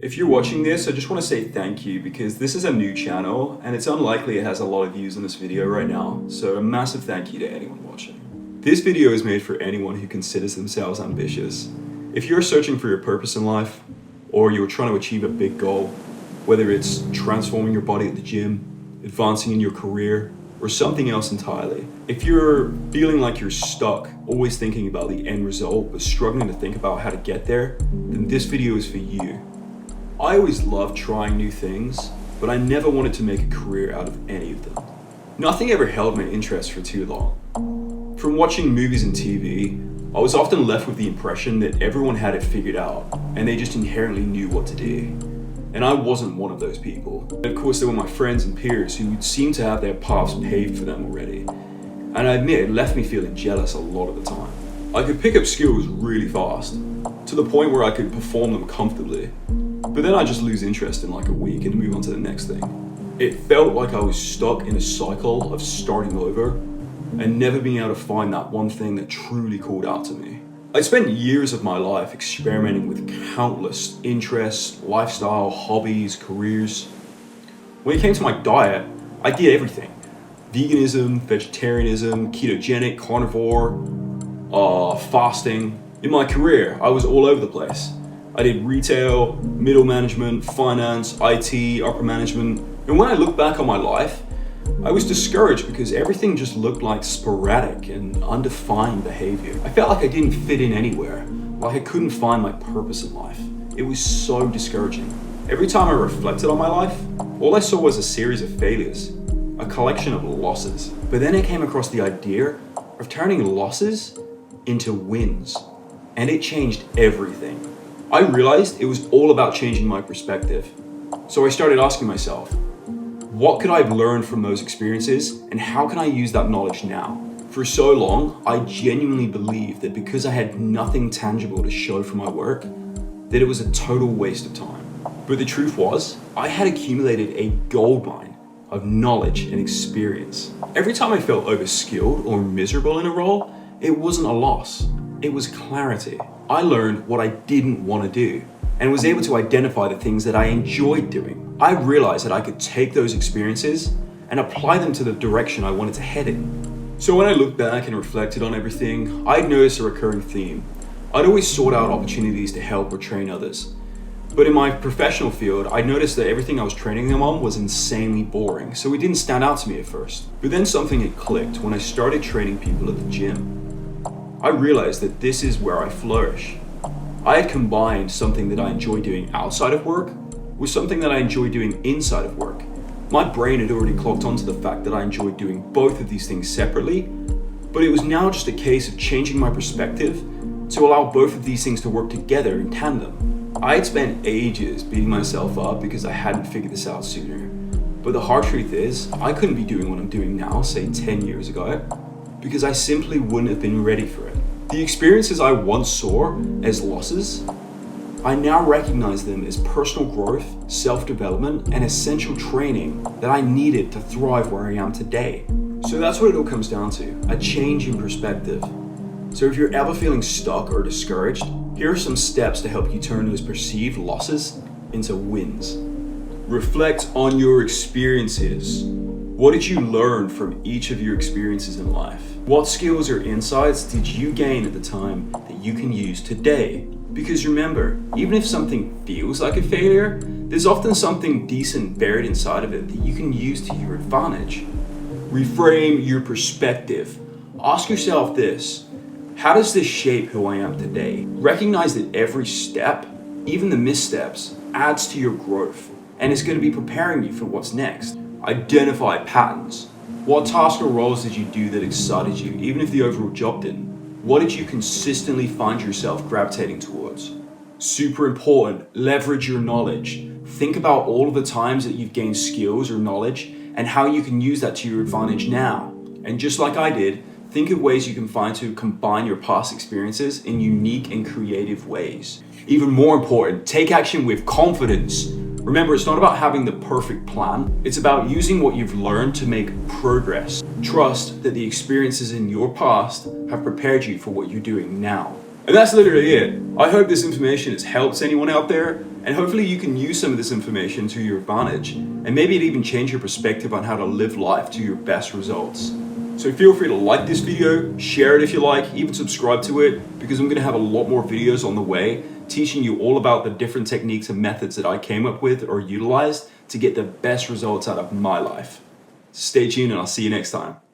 If you're watching this, I just want to say thank you because this is a new channel and it's unlikely it has a lot of views in this video right now, so a massive thank you to anyone watching. This video is made for anyone who considers themselves ambitious. If you're searching for your purpose in life, or you're trying to achieve a big goal, whether it's transforming your body at the gym, advancing in your career, or something else entirely. If you're feeling like you're stuck, always thinking about the end result, but struggling to think about how to get there, then this video is for you. I always loved trying new things, but I never wanted to make a career out of any of them. Nothing ever held my interest for too long. From watching movies and TV, I was often left with the impression that everyone had it figured out, and they just inherently knew what to do. And I wasn't one of those people. And of course, there were my friends and peers who seemed to have their paths paved for them already. And I admit, it left me feeling jealous a lot of the time. I could pick up skills really fast, to the point where I could perform them comfortably. But then I just lose interest in like a week and move on to the next thing. It felt like I was stuck in a cycle of starting over and never being able to find that one thing that truly called out to me. I spent years of my life experimenting with countless interests, lifestyle, hobbies, careers. When it came to my diet, I did everything. Veganism, vegetarianism, ketogenic, carnivore, fasting. In my career, I was all over the place. I did retail, middle management, finance, IT, upper management. And when I look back on my life, I was discouraged because everything just looked like sporadic and undefined behavior. I felt like I didn't fit in anywhere, like I couldn't find my purpose in life. It was so discouraging. Every time I reflected on my life, all I saw was a series of failures, a collection of losses. But then I came across the idea of turning losses into wins, and it changed everything. I realized it was all about changing my perspective. So I started asking myself, what could I have learned from those experiences and how can I use that knowledge now? For so long, I genuinely believed that because I had nothing tangible to show for my work, that it was a total waste of time. But the truth was, I had accumulated a goldmine of knowledge and experience. Every time I felt overskilled or miserable in a role, it wasn't a loss, it was clarity. I learned what I didn't want to do and was able to identify the things that I enjoyed doing. I realized that I could take those experiences and apply them to the direction I wanted to head in. So when I looked back and reflected on everything, I'd noticed a recurring theme. I'd always sought out opportunities to help or train others. But in my professional field, I noticed that everything I was training them on was insanely boring, so it didn't stand out to me at first. But then something had clicked when I started training people at the gym. I realized that this is where I flourish. I had combined something that I enjoy doing outside of work with something that I enjoy doing inside of work. My brain had already clocked onto the fact that I enjoyed doing both of these things separately, but it was now just a case of changing my perspective to allow both of these things to work together in tandem. I had spent ages beating myself up because I hadn't figured this out sooner. But the hard truth is, I couldn't be doing what I'm doing now, say 10 years ago, because I simply wouldn't have been ready for it. The experiences I once saw as losses, I now recognize them as personal growth, self-development, and essential training that I needed to thrive where I am today. So that's what it all comes down to, a change in perspective. So if you're ever feeling stuck or discouraged, here are some steps to help you turn those perceived losses into wins. Reflect on your experiences. What did you learn from each of your experiences in life? What skills or insights did you gain at the time that you can use today? Because remember, even if something feels like a failure, there's often something decent buried inside of it that you can use to your advantage. Reframe your perspective. Ask yourself this: how does this shape who I am today? Recognize that every step, even the missteps, adds to your growth and is going to be preparing you for what's next. Identify patterns. What tasks or roles did you do that excited you, even if the overall job didn't? What did you consistently find yourself gravitating towards? Super important, leverage your knowledge. Think about all of the times that you've gained skills or knowledge and how you can use that to your advantage now. And just like I did, think of ways you can find to combine your past experiences in unique and creative ways. Even more important, take action with confidence. Remember, it's not about having the perfect plan. It's about using what you've learned to make progress. Trust that the experiences in your past have prepared you for what you're doing now. And that's literally it. I hope this information has helped anyone out there, And hopefully you can use some of this information to your advantage, and maybe it even change your perspective on how to live life to your best results. So feel free to like this video, share it if you like, even subscribe to it, because I'm going to have a lot more videos on the way teaching you all about the different techniques and methods that I came up with or utilized to get the best results out of my life. Stay tuned and I'll see you next time.